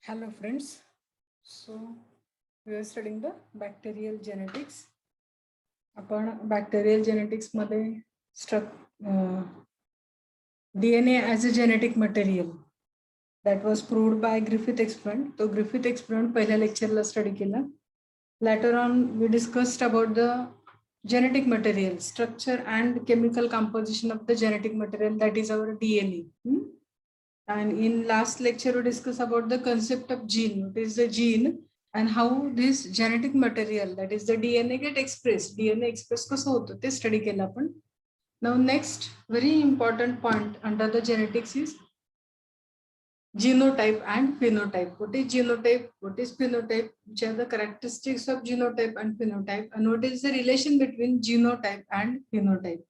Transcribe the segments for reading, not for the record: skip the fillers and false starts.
Hello friends, so we are studying the bacterial genetics. आपण bacterial genetics मध्ये DNA as a genetic material that was proved by Griffith experiment. तो Griffith experiment पहिल्या lectureला study केला. Later on we discussed about the genetic material, structure and chemical composition of the genetic material, that is our DNA. And in last lecture we discussed about the concept of gene. What is the gene and how this genetic material, that is the DNA, get expressed. DNA express कसं होतं ते study केलं आपण. Now next very important point under the genetics is genotype and phenotype. What is genotype? What is phenotype? Which are the characteristics of genotype and phenotype, and what is the relation between genotype and phenotype?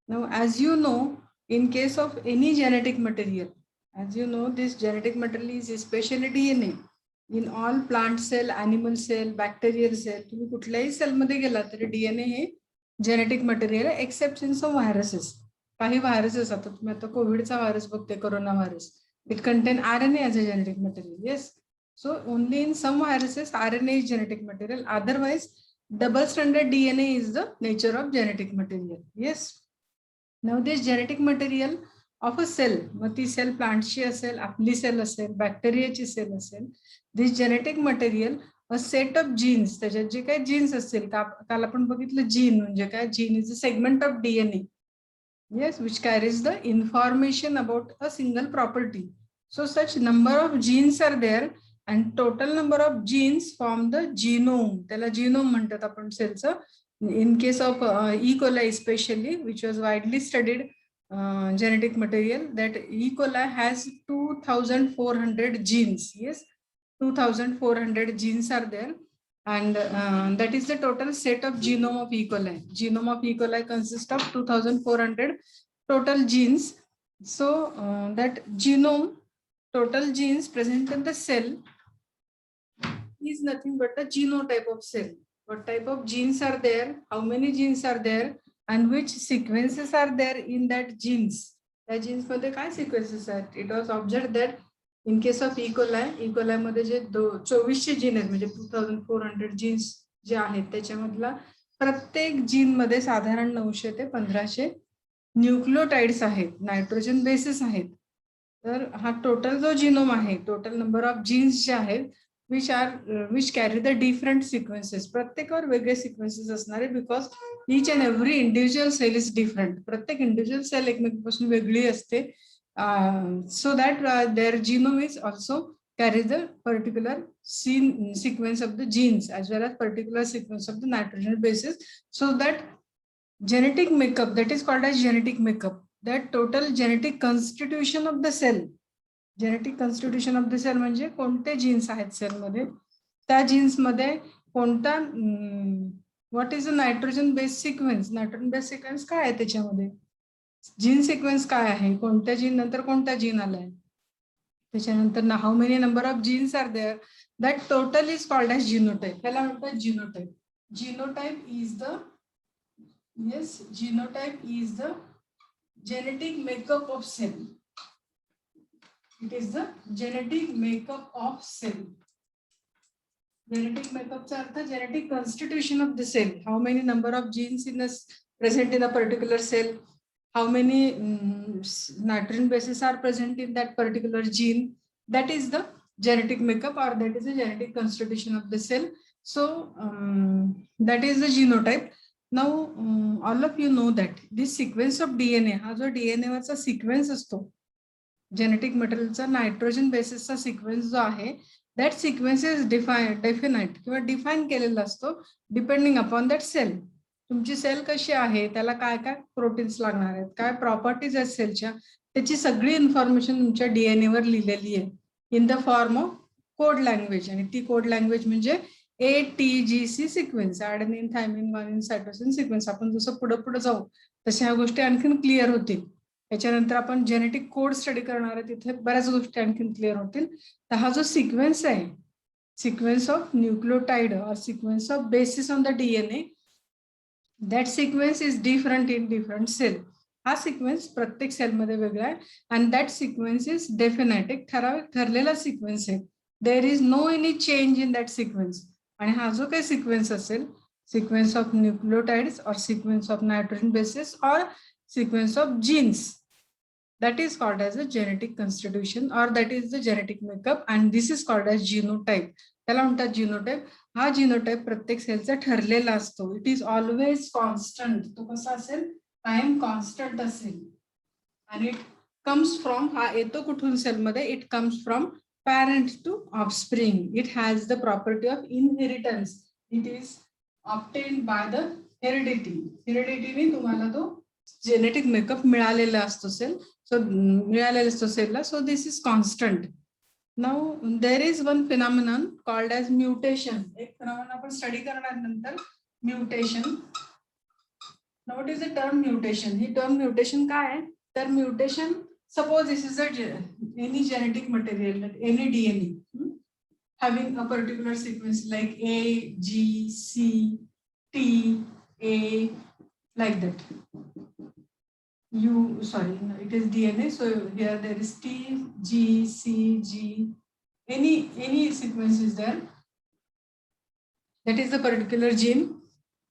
Now, as you know, in case of any genetic material, as you know, this genetic material is especially DNA. In all plant cell, animal cell, bacterial cell, तुम्ही कुठल्याही sale मध्ये गेला तरी DNA हे genetic material आहे, accept in some viruses. काही viruses आता तुम्ही आता कोविडचा व्हायरस बघते, corona virus, it contain RNA as a genetic material. Yes, so only in some viruses RNA is genetic material. Otherwise, double stranded DNA is the nature of genetic material. Yes. Now this genetic material of a cell, मग ती sale प्लांटची असेल, आपली sale असेल, बॅक्टेरियाची sale असेल, this genetic material a set of genes, त्याच्यात जे काही जीन्स असतील, काल आपण बघितलं जीन म्हणजे काय, gene is a segment of DNA. Yes, which carries the information about a single property. So such number of genes are there and total number of genes form the genome. त्याला genome म्हणतात आपण सेलचं. In case of E. coli especially, which was widely studied genetic material, that E. coli has 2,400 genes. Yes, 2,400 genes are there. And that is the total set of genome of E. coli. Genome of E. coli consists of 2,400 total genes. So that genome, total genes present in the cell is nothing but the genotype of cell. What type of genes are there, how many genes are there, and which sequences are there in that genes. त्या genes मध्ये काय sequences आहेत? It was observed that in case of E. coli मध्ये जे 2400 gene आहेत, म्हणजे 2,400 jeans जे आहेत, त्याच्यामधला प्रत्येक जीन मध्ये साधारण 900 ते 1500 न्यूक्लियोटाइड्स आहेत, नायट्रोजन बेसिस आहेत. तर हा टोटल जो जीनोम आहे, टोटल नंबर ऑफ जीन्स जे आहेत, which carry the different sequences. प्रत्येकावर वेगळे sequences असणारे, because each and every individual cell is different. प्रत्येक individual cell एकमेकांपासून वेगळी असते. So that their genome is also carries the particular sequence of the genes as well as particular sequence of the nitrogen bases. So that genetic makeup, that is called as genetic makeup, that total genetic constitution of the cell. Genetic constitution of the cell म्हणजे कोणते genes आहेत सेलमध्ये, त्या genes मध्ये कोणता, what is a nitrogen base sequence. Nitrogen base sequence काय आहे, त्याच्यामध्ये जीन सिक्वेन्स काय आहे, कोणत्या जीन नंतर कोणता जीन आलाय, त्याच्यानंतर how many number of genes are there, that total is called as genotype. त्याला म्हणतात genotype. Genotype is the, yes, genotype is the genetic makeup of cell. It is the genetic makeup of cell. Genetic makeup चा अर्थ genetic constitution of the cell. How many number of genes present in a particular cell? How many nitrogen bases are present in that particular gene? That is the genetic makeup, or that is the genetic constitution of the cell. So that is the genotype. Now all of you know that this sequence of DNA, हा जो DNA वरचा sequence असतो, genetic मटेरियलचा nitrogen बेसिसचा sequence जो आहे, that sequence is definite किंवा define केलेला असतो डिपेंडिंग अपॉन दॅट सेल. तुमची सेल कशी आहे, त्याला काय काय प्रोटीन्स लागणार आहेत, काय प्रॉपर्टीज आहेत सेलच्या, त्याची सगळी इन्फॉर्मेशन तुमच्या डीएनए वर लिहिलेली आहे in the form of code language. आणि ती कोड लँग्वेज म्हणजे ATGC sequence, adenine thymine guanine cytosine sequence. आपण जसं पुढे पुढे जाऊ तशा ह्या गोष्टी आणखीन क्लिअर होतील. त्याच्यानंतर आपण जेनेटिक कोड स्टडी करणार आहे, तिथे बऱ्याच गोष्टी आणखीन क्लिअर होतील. तर हा जो सिक्वेन्स आहे, सिक्वेन्स ऑफ न्यूक्लियोटाइड और sequence of basis on the DNA, that sequence is different in different cell. हा सिक्वेन्स प्रत्येक सेलमध्ये वेगळा आहे, and that sequence is definite, एक ठराविक ठरलेला सिक्वेन्स आहे. there is no any change in that sequence. आणि हा जो काही sequence असेल, sequence of nucleotides or sequence of nitrogen bases or sequence of genes, that is called as a genetic constitution or that is the genetic makeup, and this is called as genotype. त्याला म्हणतात genotype. हा genotype प्रत्येक सेलचा ठरलेला असतो. It is always constant. तो कसा असेल, कायम कॉन्स्टंट असेल. आणि इट कम्स फ्रॉम, हा येतो कुठून सेलमध्ये, it comes from parent to offspring. It has the property of inheritance. It is obtained by the heredity. Heredity ने तुम्हाला तो genetic makeup मिळालेला असतो सेल. So मिळालेला असतो सेलला. So this is constant. Now there is one phenomenon called as mutation. एक phenomenon आपण study करणार नंतर, mutation. Now what is the term mutation? He term mutation काय आहे? तर mutation, suppose this is any genetic material, like any DNA having a particular sequence like A, G, C, T, A, like that. It is DNA. So here there is T, G, C, G. Any sequence is there. That is the particular gene.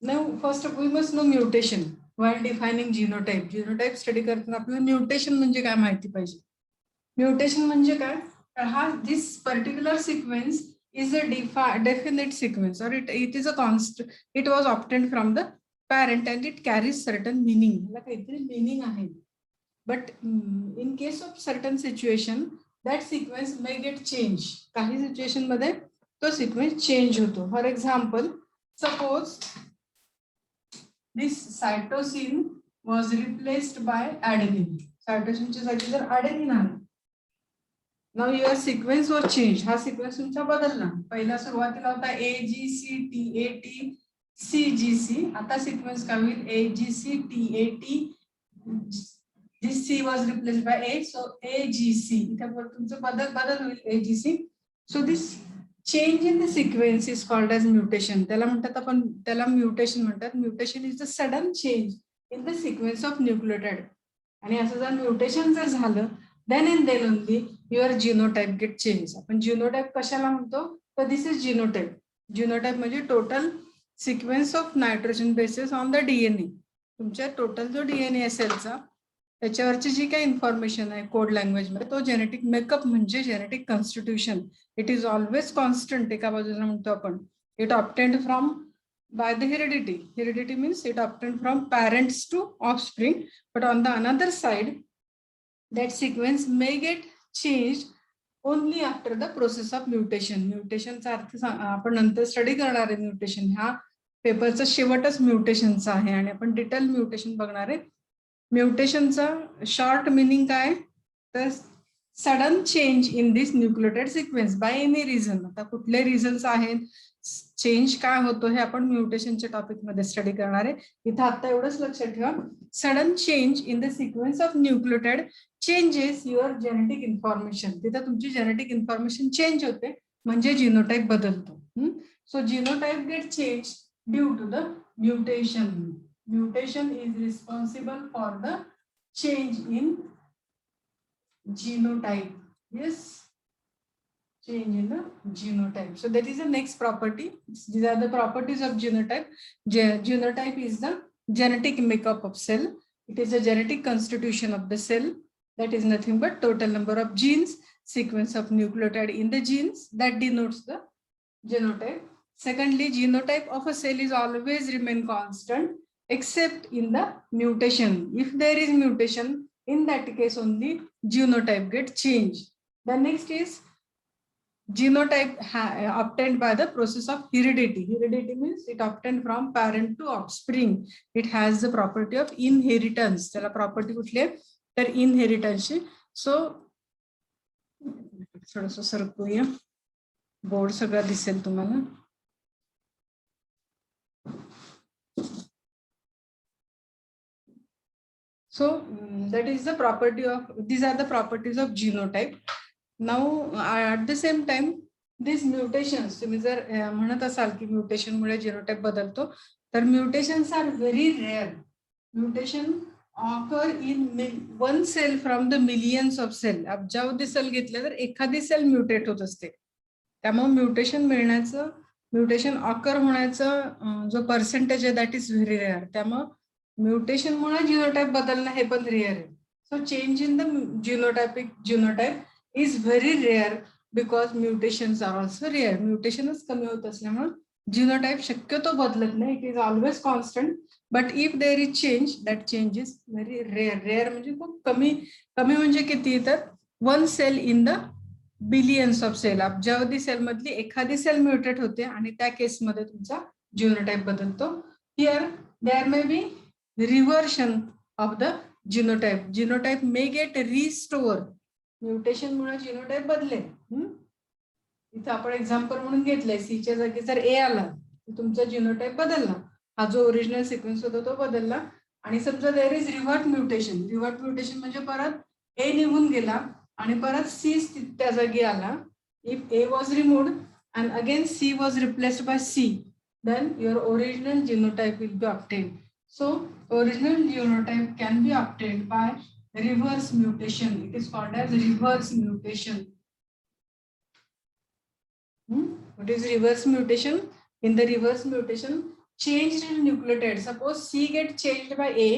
Now, first of all, we must know mutation. While defining genotype, genotype study करताना आपल्याला mutation म्हणजे काय माहिती पाहिजे. Mutation म्हणजे काय, तर हा this particular sequence is a definite sequence or it is a constant. It was obtained from the parent and it carries certain meaning. ला काहीतरी meaning आहे. But in case of certain situation, that sequence may get changed. काही situation मध्ये तो sequence change होतो. For example, suppose this cytosine was replaced by adenine. Cytosine च्या जागी जर adenine आला. Now your sequence was changed. हा sequence तुमचा बदलला. पहिला सुरुवातीला होता AGCTAT CGC. आता sequence काय होईल, AGCTAT. This C was replaced by A, so AGC. इथे तुमचं बदल होईल AGC. So this change in the sequence is called as mutation. त्याला म्हणतात आपण, त्याला mutation म्हणतात. Mutation is the sudden change in the sequence of nucleotide. आणि असं जर mutation जर झालं, then and then only your genotype get changed. आपण genotype कशाला म्हणतो, तर this is genotype. Genotype म्हणजे total sequence of nitrogen bases on the DNA. तुमच्या टोटल जो DNA असेल चा, त्याच्यावरची जी काही इन्फॉर्मेशन आहे कोड लँग्वेज मध्ये, तो जेनेटिक मेकअप म्हणजे genetic constitution. It is always constant. एका बाजूला म्हणतो आपण, it obtained from by the heredity. Heredity means it obtained from parents to offspring. But on the another side, that sequence may get changed only after the process of mutation. Mutation चा अर्थ आपण नंतर study करणार आहे. Mutation हा पेपरचा शेवटच म्युटेशनचा आहे आणि आपण डिटेल म्युटेशन बघणार आहे. म्युटेशनचा शॉर्ट मिनिंग काय, तर sudden change in this nucleotide sequence by any reason. आता कुठले रिझन्स आहेत, चेंज काय होतो, हे आपण म्युटेशनच्या टॉपिक मध्ये स्टडी करणार आहे. इथं आता एवढंच लक्षात ठेवा, sudden change in the sequence of nucleotide changes your genetic information. तिथं तुमची जेनेटिक इन्फॉर्मेशन चेंज होते म्हणजे जीनोटाइप बदलतो. So genotype get change due to the mutation. Mutation is responsible for the change in genotype. Yes, change in the genotype. So that is the next property. These are the properties of genotype. Genotype is the genetic makeup of cell. It is a genetic constitution of the cell. That is nothing but total number of genes, sequence of nucleotide in the genes, that denotes the genotype. Secondly, genotype of a cell is always remain constant except in the mutation. If there is mutation, in that case only genotype gets changed. The next is genotype obtained by the process of heredity. Heredity means it obtained from parent to offspring. It has the property of inheritance. त्याला property कुठली आहे, तर inheritance. So थोडंसं सरकूया, board सगळं दिसेल तुम्हाला. So that is the property of, these are the properties of genotype. Now at the same time, these mutations, तुम्ही जर म्हणत असाल की म्युटेशन मुळे जीनोटाइप बदलतो, तर mutations are very rare. Mutation occur in one cell from the millions of cell. अब्जावधी cell घेतले तर एखादी सेल म्युटेट होत असते. त्यामुळे म्युटेशन ऑकर होण्याचं जो पर्सेंटेज आहे दॅट इज व्हेरी रेअर. त्यामुळे म्युटेशनमुळे जिनोटाईप बदलणं हे पण रेअर आहे. So change in the genotype is very rare because mutations are also rare. म्युटेशनच कमी होत असल्यामुळे जिनोटाईप शक्यतो बदलत नाही. It is always constant. But if there is change, that change is very rare. Rare म्हणजे खूप कमी. कमी म्हणजे किती? तर 1 cell in the billions of cell. अब्जावधी सेल मधली एखादी सेल म्युटेट होते आणि त्या केसमध्ये तुमचा जिनोटाईप बदलतो. Here there may be reversion of the genotype. Genotype may get restore. म्युटेशनमुळे जिनोटाईप बदलेल. इथं आपण एक्झाम्पल म्हणून घेतलंय, सीच्या जागी जर ए आला तर तुमचा जिनोटाईप बदलला. हा जो ओरिजिनल सिक्वेन्स होता तो बदलला. आणि समजा there is revert mutation. Revert mutation म्हणजे परत ए निघून गेला आणि परत सी त्या जागी आला. If A was removed and again C was replaced by C, then your original genotype will be obtained. So original genotype can be obtained by reverse mutation. It is called as reverse mutation. What is reverse mutation? In the reverse mutation, changed in nucleotide. Suppose C get changed by A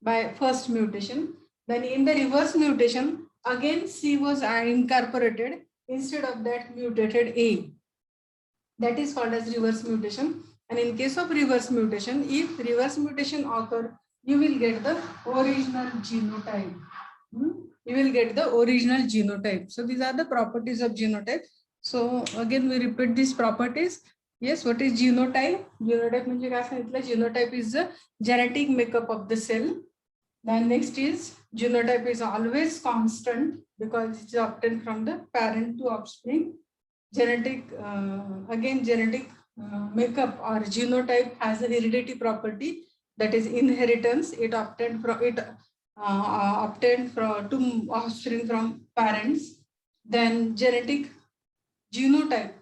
by first mutation. Then in the reverse mutation, again C was incorporated. Instead of that, mutated A. That is called as reverse mutation. And in case of reverse mutation, if reverse mutation occur, you will get the original genotype. You will get the original genotype. So these are the properties of genotype. So again we repeat these properties. Yes, what is genotype? Genotype म्हणजे काय सांगितलं? Genotype is the genetic makeup of the cell. Then next is genotype is always constant because it is obtained from the parent to offspring. Genetic makeup or genotype has a heredity property, that is inheritance. It obtained from two offspring from parents. Then genetic genotype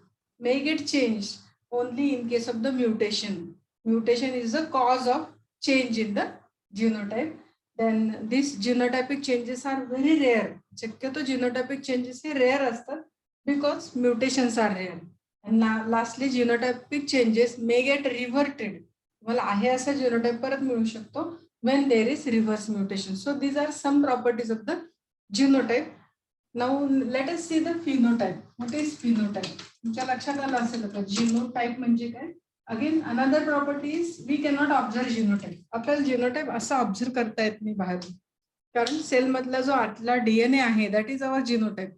may get changed only in case of the mutation. Mutation is the cause of change in the genotype. Then these genotypic changes are very rare. शक्यतो genotypic changes हे rare असतात because mutations are rare. And lastly, genotypic changes may get reverted. मला आहे असा genotype परत मिळू शकतो when there is reverse mutation. So these are some properties of the genotype. Now let us see the phenotype. What is phenotype? तुमच्या लक्षात आलं असेल का genotype म्हणजे काय? Again another property is we cannot observe genotype. आपल्याला genotype असं observe करता येत नाही बाहेरून, कारण सेल मधला जो आतला DNA आहे that is our genotype.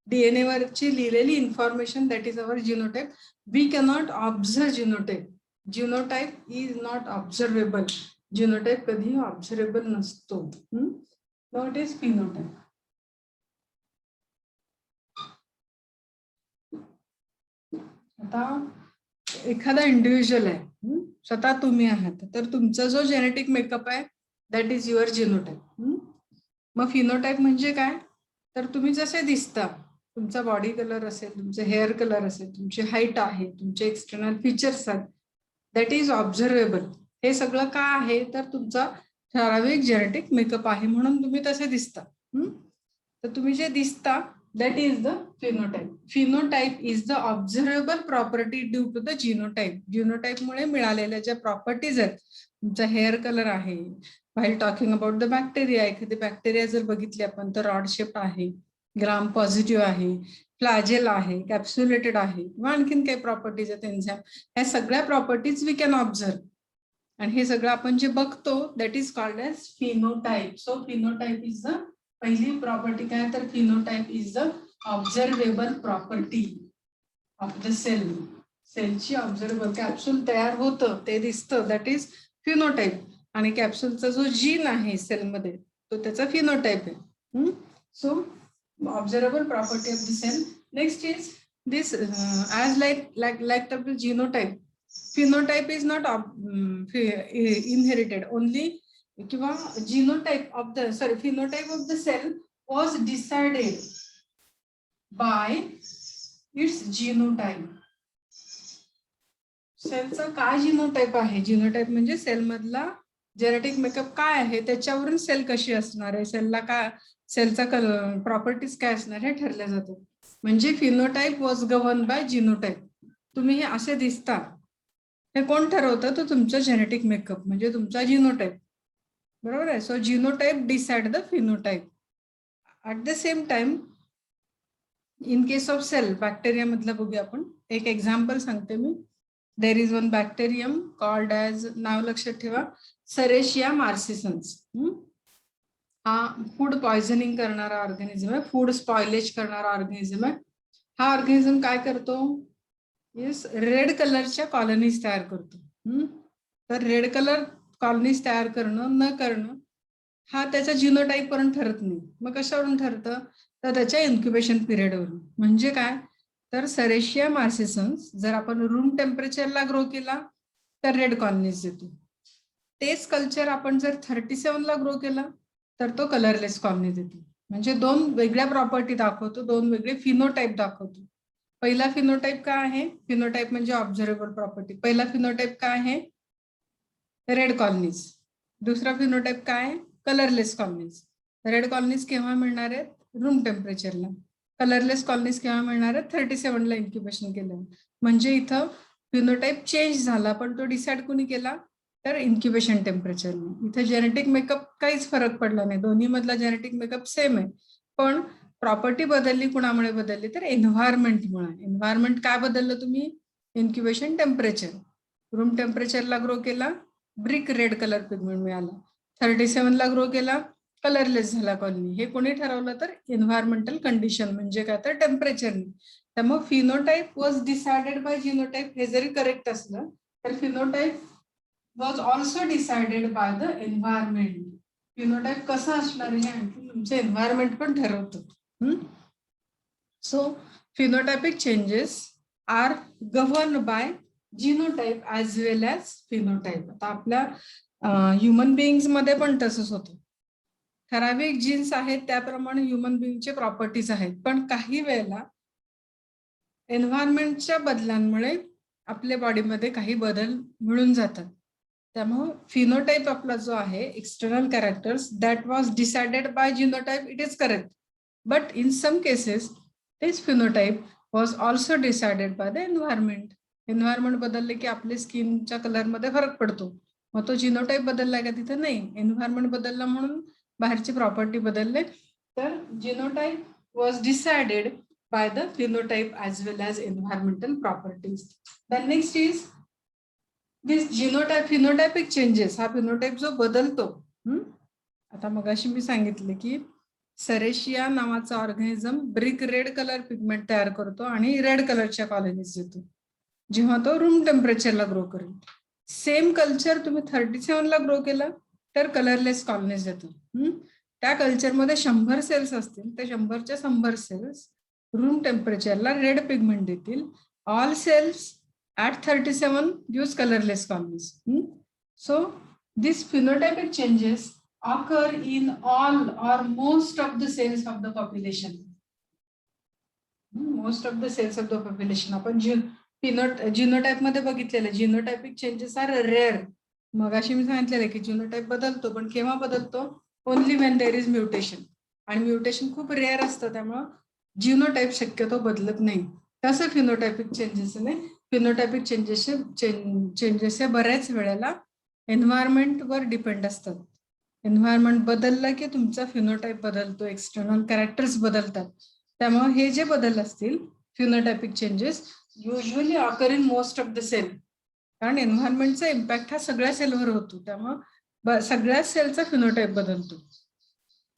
DNA वरची लिहिलेली information that is our genotype. We cannot observe genotype. Genotype is not observable. Genotype कधीही ऑब्झर्वेबल नसतो. Now it is phenotype. आता एखादा इंडिव्हिज्युअल आहे, स्वतः तुम्ही आहात, तर तुमचा जो जेनेटिक मेकअप आहे दॅट इज युअर जीनोटाईप. मग फिनोटाईप म्हणजे काय? तर तुम्ही जसे दिसता, तुमचा बॉडी कलर असेल, तुमचे हेअर कलर असेल, तुमची हाईट आहे, तुमचे एक्सटर्नल फीचर्स आहेत, दॅट इज ऑब्झर्वेबल. हे सगळं काय आहे? तर तुमचा ठराविक जेनेटिक मेकअप आहे म्हणून तुम्ही तसे दिसता. तर तुम्ही जे दिसता that is the phenotype. Phenotype is the observable property due to the genotype. जीनोटाईपमुळे मिळालेल्या ज्या प्रॉपर्टीज आहेत, तुमचा हेअर कलर आहे, while talking about the bacteria, एखादी बॅक्टेरिया जर बघितली आपण तर रॉड शेप आहे, ग्राम पॉझिटिव्ह आहे, फ्लॅजेल आहे, कॅप्सुलेटेड आहे, किंवा आणखीन काही प्रॉपर्टीज आहेत एन्झाइम. ह्या सगळ्या प्रॉपर्टीज वी कॅन ऑब्झर्व. आणि हे सगळं आपण जे बघतो that is called as phenotype. So phenotype is the पहिली प्रॉपर्टी काय? तर phenotype is the observable property of the cell. सेलची ऑब्झर्वेबल कॅप्सूल तयार होतं ते दिसतं दॅट इज फिनोटाईप. आणि कॅप्सूलचा जो जीन आहे सेलमध्ये तो त्याचा फिनोटाईप आहे. So observable property of the cell. Next is this as like the genotype, phenotype is not inherited. Only किंवा genotype of the phenotype of the cell was decided by its genotype. सेलचा काय जीनोटाईप आहे? जीनोटाईप म्हणजे sale मधला genetic makeup काय आहे त्याच्यावरून sale कशी असणार आहे, सेलला काय, सेलचा प्रॉपर्टीज काय असणार हे ठरले जातात. म्हणजे फिनोटाईप वॉज गव्हर्न बाय जिनोटाईप. तुम्ही हे असे दिसता, हे कोण ठरवतं? तर तुमचं जेनेटिक मेकअप म्हणजे तुमचा जिनोटाईप. बरोबर आहे. So genotype decide the phenotype. At the same time in case of cell, bacteria मधलं बघूया आपण. एक एक्झाम्पल सांगते मी. There is one bacterium called as, नाव लक्षात ठेवा, सरेशिया मार्सिसन्स. हा फूड पॉइझनिंग करणारा ऑर्गॅनिझम आहे, फूड स्पॉइलेज करणारा ऑर्गॅनिझम आहे. हा ऑर्गॅनिझम काय करतो? येस, रेड कलरच्या कॉलनीज तयार करतो. तर रेड कलर कॉलनीज तयार करणं न करणं हा त्याचा जिनोटाईप वरून ठरत नाही. मग कशावरून ठरतं? तर त्याच्या इन्क्युबेशन पिरियडवरून. म्हणजे काय? तर सरेशिया मार्सिसन्स जर आपण रूम टेम्परेचरला ग्रो केला तर रेड कॉलनीज देतो. तेच कल्चर आपण जर 37 ला ग्रो केला तर तो कलरलेस कॉलनी देतो. म्हणजे दोन वेगळ्या प्रॉपर्टी दाखवतो, दोन वेगळे फिनोटाईप दाखवतो. पहिला फिनोटाईप काय आहे? फिनोटाईप म्हणजे ऑब्झर्वेबल प्रॉपर्टी. पहिला फिनोटाईप काय आहे? Red colonies. दुसरा फिनोटाईप काय आहे? Colourless colonies. रेड कॉलनीज केव्हा मिळणार आहेत? रूम टेम्परेचरला. कलरलेस कॉलनीज केव्हा मिळणार आहेत? 37 ला इन्क्युबेशन केलं. म्हणजे इथं फिनोटाईप चेंज झाला, पण तो डिसाइड कोणी केला? तर इन्क्युबेशन टेम्परेचरने. इथे जेनेटिक मेकअप काहीच फरक पडला नाही, दोन्ही मधला जेनेटिक मेकअप सेम आहे. पण प्रॉपर्टी बदलली, कुणामुळे बदलली? तर एन्व्हायरमेंटमुळे. एन्व्हायरमेंट काय बदललं तुम्ही? Incubation temperature. रूम टेम्परेचरला ग्रो केला, ब्रिक रेड कलर पिगमेंट मिळाला. 37 ला ग्रो केला, कलरलेस झाला कॉलनी. हे कोणी ठरवलं? तर एन्व्हायरमेंटल कंडिशन. म्हणजे काय? तर टेम्परेचरने. त्यामुळे phenotype was decided by genotype हे जरी करेक्ट असलं तर phenotype was also decided by the environment. Phenotype कसं असणार हे आणखी तुमचं एन्व्हायरमेंट पण ठरवतं. So phenotypic changes are govern by genotype as well as phenotype. आता आपल्या ह्युमन बिईंग्स मध्ये पण तसंच होतं. ठराविक जीन्स आहेत त्याप्रमाणे ह्युमन बिईंगचे प्रॉपर्टीज आहेत, पण काही वेळेला एन्व्हायरमेंटच्या बदलांमुळे आपल्या बॉडीमध्ये काही बदल मिळून जातात. त्यामुळे फिनोटाईप आपला जो आहे, external characters, that was decided by genotype, it is correct. But in some cases this phenotype was also decided by the environment. Environment बदलले की आपल्या स्किनच्या कलरमध्ये फरक पडतो. मग तो जिनोटाईप बदललाय का? तिथे नाही. एन्व्हायरमेंट बदलला म्हणून बाहेरची प्रॉपर्टी बदलले. तर genotype was decided by the phenotype as well as environmental properties. The next is this genotype, phenotypic changes. हा फिनोटाईप जो बदलतो, आता मगाशी मी सांगितले की सरेशिया नावाचा organism brick red colour pigment तयार करतो आणि रेड कलरच्या कॉलनीज देतो जेव्हा तो रूम टेम्परेचरला ग्रो करेल. सेम कल्चर तुम्ही 37 ला ग्रो केला तर कलरलेस कॉलनीज देतो. त्या कल्चरमध्ये 100 सेल्स असतील, तर 100च्या 100 सेल्स रूम टेम्परेचरला रेड पिगमेंट देतील. All cells at 37 gives colorless colonies. So these phenotypic changes occur in all or most of the cells of the population. Most of the cells of the population. आपण जिनोटाईप मध्ये बघितलेलं, genotypic changes R rare. मगाशी मी सांगितलेलं की जिनोटाईप बदलतो, पण केव्हा बदलतो? Only when there is mutation. आणि म्युटेशन खूप रेअर असतं, त्यामुळे जिनोटाईप शक्यतो बदलत नाही. तसं फिनोटायपिक चेंजेसने, फिनोटायपिक चेंजेस हे बऱ्याच वेळेला एन्व्हायरमेंटवर डिपेंड असतात. एन्व्हायरमेंट बदललं की तुमचा फिनोटाईप बदलतो, एक्सटर्नल कॅरेक्टर्स बदलतात. त्यामुळे हे जे बदल असतील, phenotypic changes usually occur in most of the cell. कारण एन्व्हायरमेंटचा इम्पॅक्ट हा सगळ्या सेलवर होतो, त्यामुळे सगळ्या सेलचा फिनोटाईप बदलतो.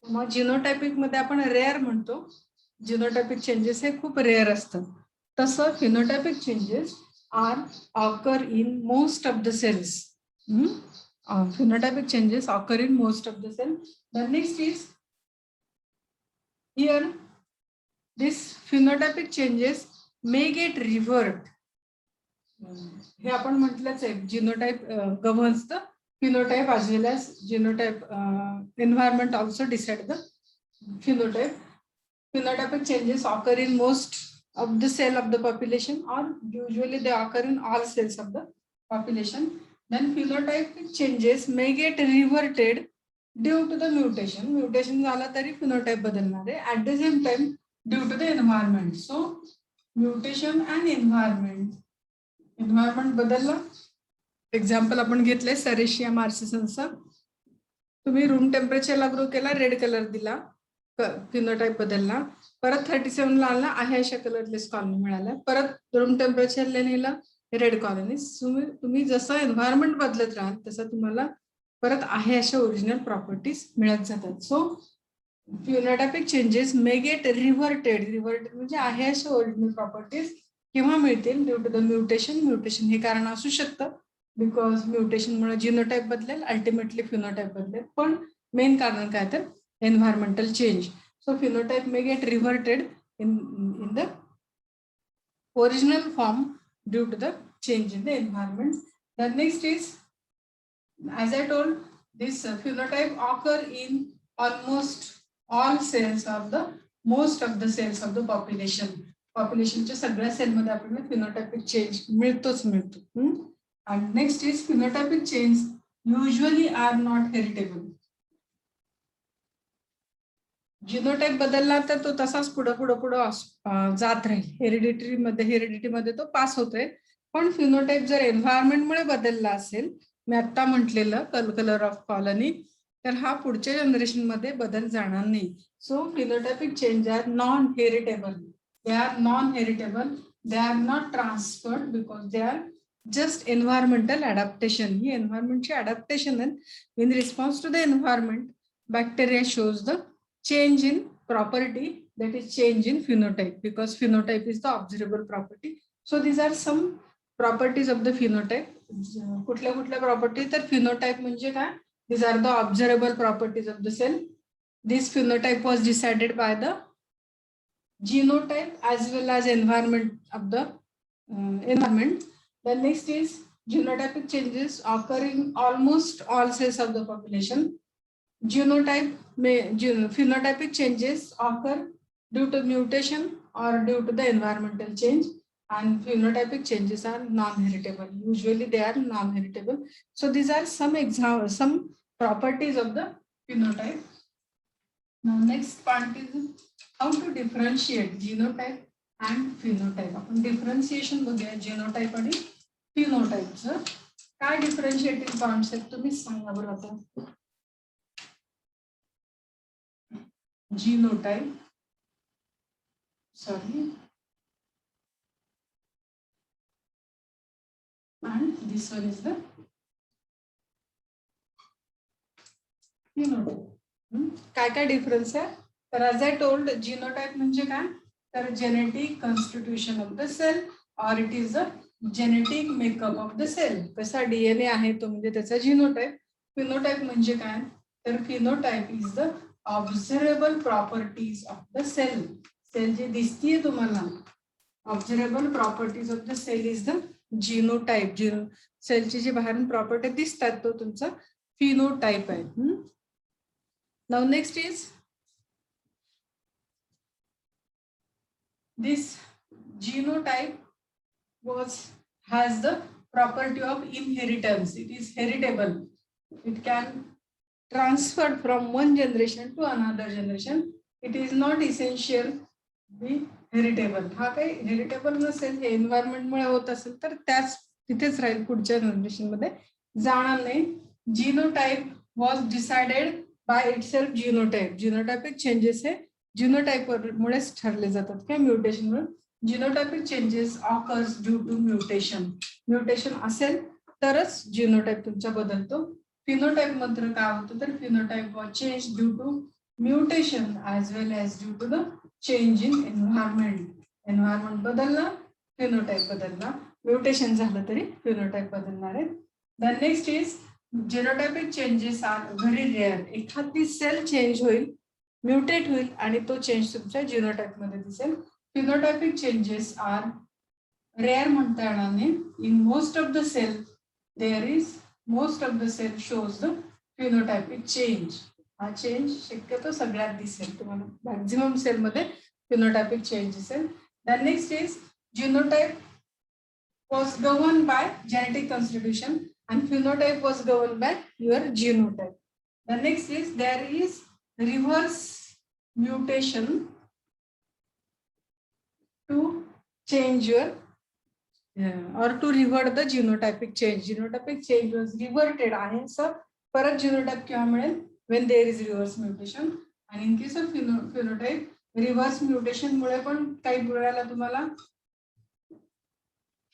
मग जिनोटायपिक मध्ये आपण रेअर म्हणतो, जिनोटायपिक चेंजेस हे खूप रेअर असतात. तसं phenotypic changes are occur in most of the cells. phenotypic changes occur in most of the cell. The next is here, this phenotypic changes may get revert. हे आपण म्हटलंच आहे, जिनोटाईप governs the phenotype as well as genotype. Environment also decide the phenotype. Phenotypic changes occur in most of the cell of the population, or usually they occur in all cells of the population. Then phenotypic changes may get reverted due to the mutation. Mutation झाला तरी phenotype बदलणार आहे. At the same time due to the environment. So mutation and environment. Environment बदलला. Example आपण घेतलंय सरेशिया मार्सिसनचा. तुम्ही room टेम्परेचरला grow केला, red colour दिला, फिनोटाइप बदलला. परत 37 ला आला, आहे अशा कलरलेस कॉलनी मिळाला. परत रूम टेम्परेचरला नेला, रेड कॉलनी. तुम्ही जसं एन्व्हायरमेंट बदलत राहाल तसं तुम्हाला परत आहे अशा ओरिजिनल प्रॉपर्टीज मिळत जातात. So phenotypic changes may get reverted. Reverted म्हणजे आहे अशा ओरिजिनल प्रॉपर्टीज केव्हा मिळतील? Due to the mutation. Mutation हे कारण असू शकतं, बिकॉज म्युटेशन मुळे जिनोटाइप बदलेल, अल्टिमेटली फिनोटाइप बदलेल. पण मेन कारण काय तर environmental change. So phenotype may get reverted in the original form due to the change in the environment. The next is, as I told, this phenotype occur in almost all cells of the most of the cells of the population. Populationच्या सगळ्या sale मध्ये आपल्याला phenotypic change मिळतोच मिळतो. And next is phenotypic change usually are not heritable. Genotype बदलला तर तो तसाच पुढे जात राहील. हेरिडिटी मध्ये तो पास होतोय. पण फिनोटाइप जर एन्व्हायरमेंट मुळे बदलला असेल, मी आता म्हटलेलं कलर ऑफ कॉलनी, तर हा पुढच्या जनरेशन मध्ये बदल जाणार नाही. So phenotypic change are non heritable. They are non heritable. They are not transferred because they are just environmental adaptation. ही एन्व्हायरमेंटची अडॅप्टेशन आहे. In response to the environment, bacteria shows the change in property, that is change in phenotype, because phenotype is the observable property. So these are some properties of the phenotype. कुठल्या property तर phenotype म्हणजे काय? These are the observable properties of the cell. This phenotype was decided by the genotype as well as environment of the environment. The next is genotypic changes occur in almost all cells of the population. Phenotypic changes occur due to mutation or due to the environmental change, and phenotypic changes are non-heritable. Usually they are non-heritable. So these are some properties of the phenotype. Now next part is how to differentiate genotype and phenotype. आपण differentiation बघूया genotype आणि phenotype. काय differentiating concept तुम्ही सांगा बरं आता. Genotype, sorry, and this one is the phenotype. काय difference आहे? तर as I told, genotype म्हणजे काय? तर genetic constitution of the cell or it is the genetic makeup of the cell. कसा DNA आहे तो म्हणजे त्याचा genotype. Phenotype म्हणजे काय? तर phenotype is the observable properties of the cell. Cell जे दिसतीये तुम्हाला, observable properties of the cell is the genotype. Cell ची जी बाहेरून प्रॉपर्टी दिसतात तो तुमचा phenotype आहे. Now next is this genotype has the property of inheritance. It is heritable. It can transferred from one generation to another generation. It is not essential be heritable. हा काही heritable नसेल, हे environment मुळे होत असेल तर त्याच तिथेच राहील, पुढच्या जनरेशन मध्ये जाणार नाही. Genotype was decided by itself. Genotypic changes हे जीनोटाइप मुळेच ठरले जातात किंवा म्युटेशन मुळे. Genotypic changes occurs due to mutation. Mutation असेल तरच जीनोटाइप तुमचा बदलतो. फिनोटाइप मात्र काय होतं तर phenotype was change due to mutation as well as due to the change in environment. Environment बदलला, फिनोटाइप बदलला. म्युटेशन झालं तरी फिनोटाइप बदलणार आहे. The next is genotypic changes are very rare. एखादी सेल चेंज होईल, म्युटेट होईल आणि तो चेंज तुमच्या जीनोटाइप मध्ये दिसेल. फिनोटाइपिक चेंजेस आर रेअर म्हणता येणार नाही. In most of the cell there is most of the cell shows the phenotypic change. हा चेंज शक्यतो सगळ्यात दिसेल तुम्हाला. मॅक्झिमम सेल मध्ये phenotypic change दिसेल. The next is genotype was governed by genetic constitution and phenotype was governed by your genotype. The next is there is reverse mutation change your or to revert the genotypic change. Genotypic change was reverted आहे असं परत genotype केव्हा मिळेल when there is reverse mutation. आणि in case of phenotype reverse mutation मुळे पण काही वेळेला तुम्हाला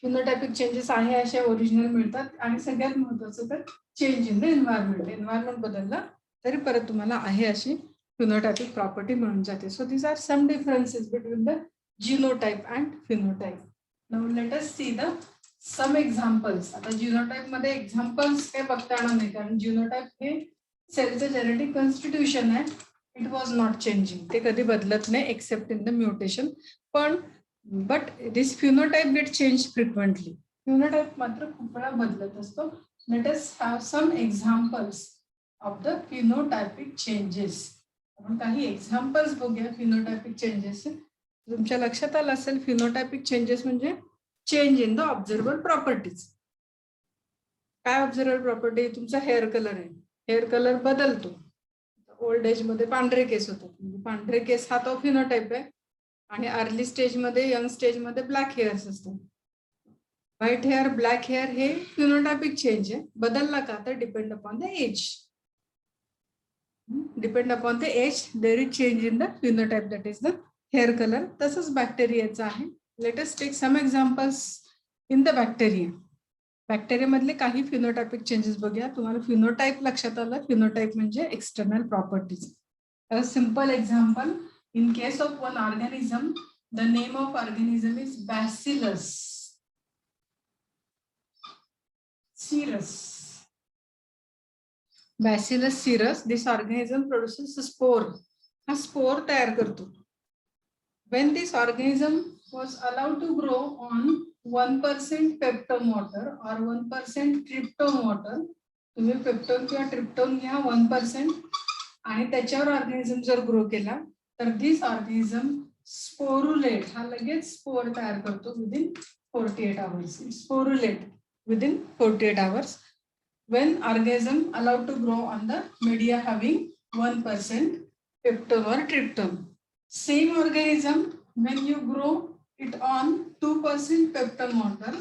phenotypic changes आहे असे ओरिजिनल मिळतात आणि सगळ्यात महत्त्वाचं तर चेंज इन द एन्व्हायरमेंट बदललं तरी परत तुम्हाला आहे अशी phenotypic property मिळून जाते. So these are some differences between the genotype and phenotype. Now let us see the some examples. आता genotype मध्ये examples काय बघता येणार नाही कारण genotype हे सेलचं जेनेटिक कॉन्स्टिट्यूशन आहे. It was not changing. ते कधी बदलत नाही एक्सेप्ट इन द म्युटेशन. पण but this phenotype get change frequently. Phenotype मात्र खूप वेळा बदलत असतो. Let us have some examples of the phenotypic changes. आपण काही एक्झाम्पल्स बघूया फिनोटाइपिक चेंजेस. तुमच्या लक्षात आलं असेल फिनोटाइपिक चेंजेस म्हणजे चेंज इन द ऑब्झर्वेबल प्रॉपर्टीज. काय ऑब्झर्वेबल प्रॉपर्टी? तुमचा हेअर कलर आहे. हेअर कलर बदलतो. ओल्ड एज मध्ये पांढरे केस होतात म्हणजे पांढरे केस हा तो फिनोटाइप आहे आणि अर्ली स्टेज मध्ये यंग स्टेज मध्ये ब्लॅक हेअर्स असतात. व्हाईट हेअर ब्लॅक हेअर हे फिनोटाइपिक चेंज आहे. बदलला का तर depend upon the age. Depend upon the age there is change in the phenotype that is the hair colour. तसंच बॅक्टेरियाचं आहे. Let us take some examples in the bacteria. Bacteria मधले काही फिनोटाइपिक चेंजेस बघूया. तुम्हाला फिनोटाइप लक्षात आलं. Phenotype म्हणजे external properties. A simple example in case of one organism the name of organism is Bacillus cereus. Bacillus cereus this organism produces spore. हा spore तयार करतो. when this organism was allowed to grow on 1% peptone water or 1% tryptone water. तुम्ही peptone किंवा ट्रिप्टोन घ्या 1% आणि त्याच्यावर organism जर grow केला तर दिस ऑर्गॅनिझम स्पोरुलेट हा लगेच स्पोर तयार करतो within 48 hours. Sporulate within 48 hours when organism allowed to grow on the media having 1% peptone or tryptone. Same organism when you grow it on 2% peptone water.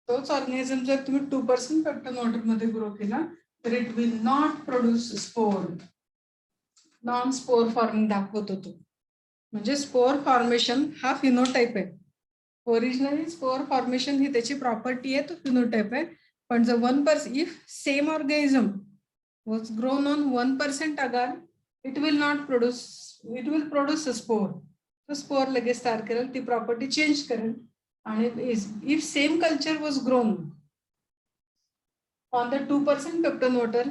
तोच ऑर्गॅनिझम जर तुम्ही 2% पेप्टोन वॉटर मध्ये grow केला तर it will not produce spore. Non spore forming दाखवतो तो. म्हणजे spore formation हा फिनोटाइप आहे. ओरिजिनली स्पोर फॉर्मेशन ही त्याची प्रॉपर्टी आहे. तो फिनोटाइप आहे. पण जर 1% if same organism was grown on 1% agar it will not produce, it will produce a spore. तो स्पोर लगेच तयार करेल. ती प्रॉपर्टी चेंज करेल. आणि if same culture was grown on the 2% peptone water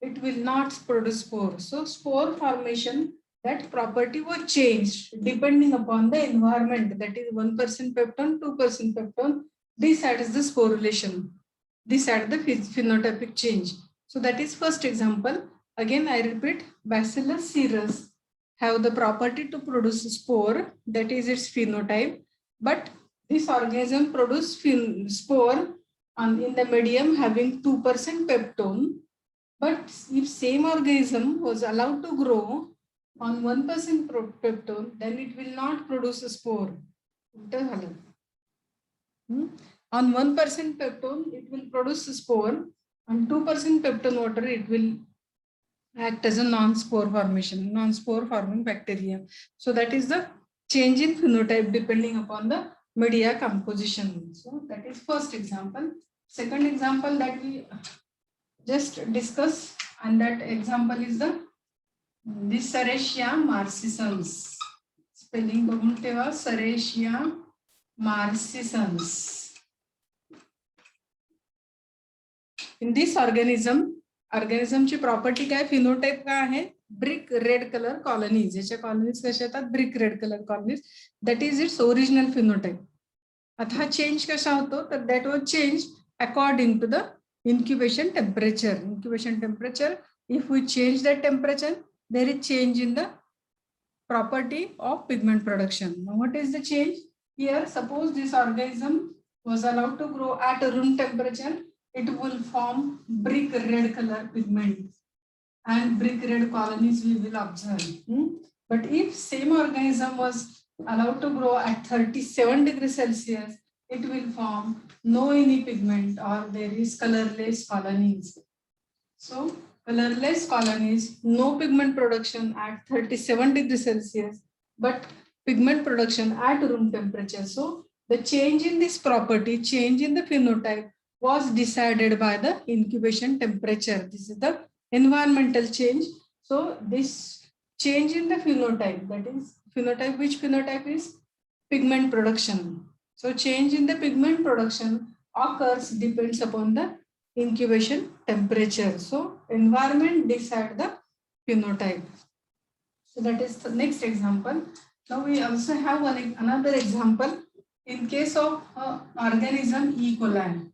it will not produce spore. So spore formation, that property was changed depending upon the environment, that is 1% peptone, 2% peptone decides the sporulation, decide the phenotypic change. So that is first example. Again I repeat, Bacillus cereus have the property to produce spore, that is its phenotype, but this organism produce spore in the medium having 2% peptone. But if same organism was allowed to grow on 1% peptone, then it will not produce a spore. On 1% peptone, it will produce a spore. On 2% peptone water, it will act as a non-spore formation, non-spore forming bacteria. So that is the change in phenotype depending upon the media composition. So that is first example. Second example that we just discussed, and that example is the this Serratia marcescens. Spelling बघून ठेवा, Serratia marcescens. In this ऑर्गॅनिझमची property काय? Phenotype काय आहे? Brick red colour colonies. याच्या colonies कशा येतात? Brick red colour colonies. That is its original phenotype. आता हा चेंज कसा होतो? तर that was change according to the incubation temperature. Incubation temperature, if we change that temperature, there is change in the property of pigment production. Now what is the change? Here suppose this organism was allowed to grow at a room temperature, it will form brick red color pigment and brick red colonies we will observe. But if same organism was allowed to grow at 37 degrees Celsius, it will form no any pigment or there is colorless colonies. So colorless colonies, no pigment production at 37 degrees Celsius, but pigment production at room temperature. So the change in this property, change in the phenotype was decided by the incubation temperature. This is the environmental change. So this change in the phenotype, that is phenotype, which phenotype is pigment production. So change in the pigment production occurs depends upon the incubation temperature. So environment decide the phenotype. So that is the next example. Now we also have another example in case of organism E. coli.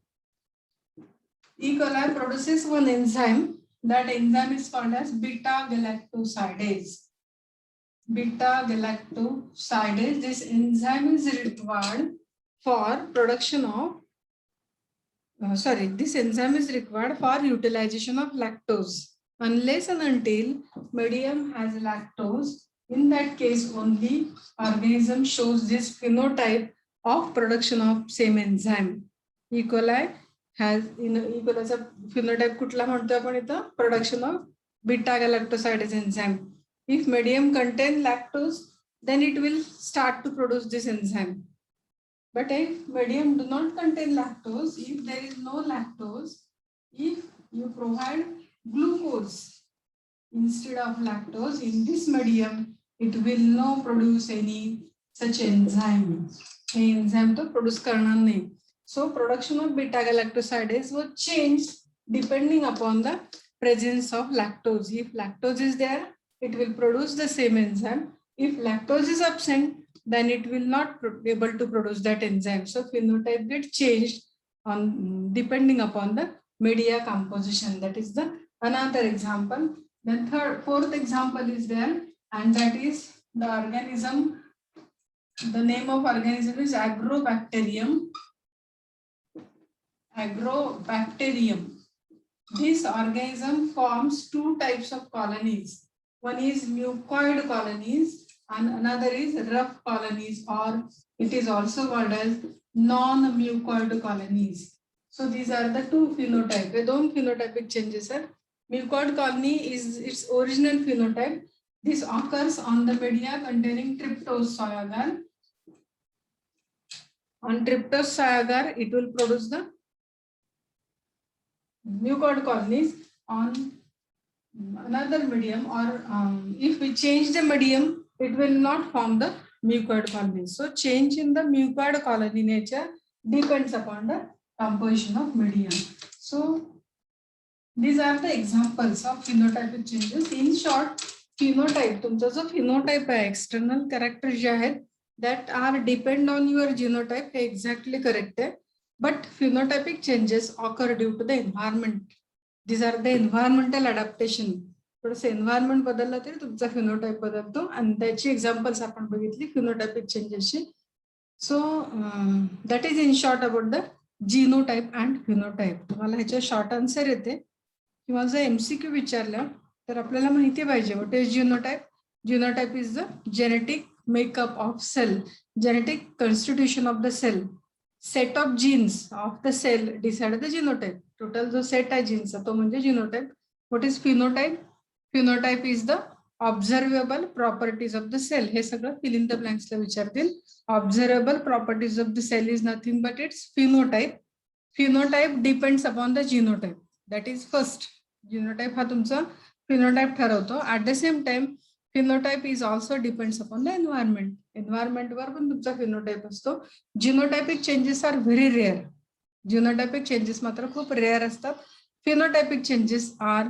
E. coli produces one enzyme. That enzyme is called as beta galactosidase. Beta galactosidase. This enzyme is required for production of this enzyme is required for utilization of lactose. Unless and until medium has lactose, in that case only organism shows this phenotype of production of same enzyme. E. coli has E. coliचा phenotype कुठला म्हणतो आपण इथं production of beta galactosidase enzyme. If medium contain lactose, then it will start to produce this enzyme. But if medium do not contain lactose, if there is no lactose, if you provide glucose instead of lactose in this medium, it will not produce any such enzyme. Enzyme to produce karnar nahi. So production of beta galactosidase was changed depending upon the presence of lactose. If lactose is there, it will produce the same enzyme. If lactose is absent, then it will not be able to produce that enzyme. So phenotype gets changed on depending upon the media composition. That is the another example. Then fourth example is there, and that is the organism. The name of organism is Agrobacterium. Agrobacterium. This organism forms two types of colonies. One is mucoid colonies and another is rough colonies, or it is also called as non-mucoid colonies. So these are the two phenotypes. The two phenotypic changes are mucoid colony is its original phenotype. This occurs on the media containing tryptose soy agar. On tryptose soy agar, it will produce the mucoid colonies. On another medium, or if we change the medium, it will not form the mucoid colonies. So change in the mucoid colony nature depends upon the composition of medium. So these are the examples of phenotypic changes. In short, phenotype, तुमचा जो phenotype आहे, external characters जे आहेत that are depend on your genotype, हे exactly correct आहे. But phenotypic changes occur due to the environment. These are the environmental adaptation. थोडंसं environment बदललं तरी तुमचा फिनोटाईप बदलतो आणि त्याची एक्झाम्पल्स आपण बघितली फिनोटायपिक चेंजेसची. So that is in short about the genotype and phenotype. तुम्हाला ह्याच्या शॉर्ट आन्सर येते किंवा जर एमसीक्यू विचारलं तर आपल्याला माहिती पाहिजे what is genotype. Genotype is the genetic makeup of cell, genetic constitution of the cell. Set of genes of the cell decide the genotype. Total जो सेट आहे जीन्सचा तो म्हणजे genotype. What is phenotype? Phenotype is the observable properties of the cell. हे सगळं fill in the blanks ला विचारतील. Observable properties of the cell is nothing but its phenotype. Phenotype depends upon the genotype. That is first. Genotype हा तुमचा phenotype ठरवतो. At the same time, phenotype is also depends upon the environment. Environment वर पण तुमचा phenotype असतो. Genotypic changes are very rare. Genotypic changes मात्र खूप rare असतात. Phenotypic changes are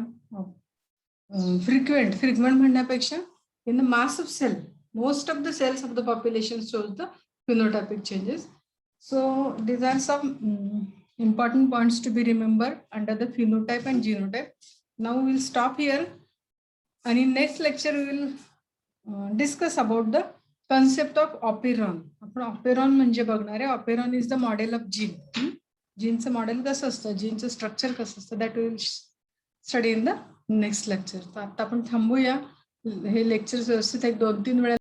frequent म्हणण्यापेक्षा in the mass of cell, most of the cells of the population shows the phenotypic changes. So these are some important points to be remembered under the phenotype and genotype. Now we will stop here and in next lecture we will discuss about the concept of operon. आपण operon म्हणजे बघणार आहे. Operon is the model of gene. जीनचं model कसं असतं, जीनचं structure कसं असतं, that we will study in the next lecture. तर आता आपण थांबूया. हे लेक्चर व्यवस्थित 1-2-3 वेळा